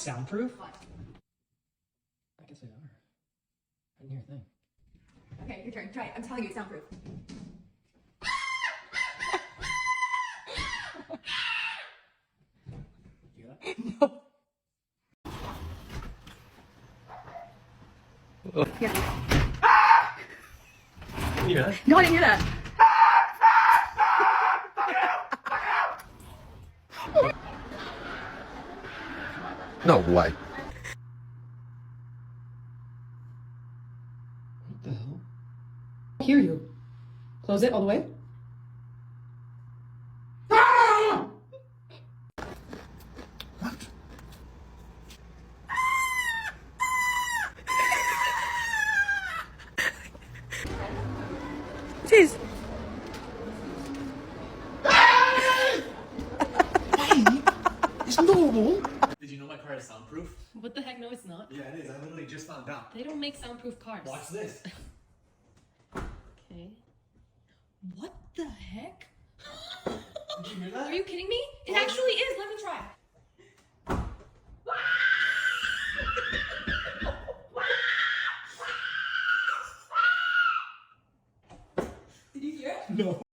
soundproof? What? I guess they are. I didn't hear a thing. Okay, your turn. Try it. I'm telling you, it's soundproof. You hear that? No. Yeah. You hear that? No, I didn't hear that. No way. What the hell? I hear you. Close it all the way. What? Jeez. It's normal. Did you know my car is soundproof? What the heck? No, it's not. Yeah, it is. I literally just found out. They don't make soundproof cars. Watch this. Okay. What the heck? Did you hear that? Are you kidding me? It actually is. Let me try. Did you hear it? No.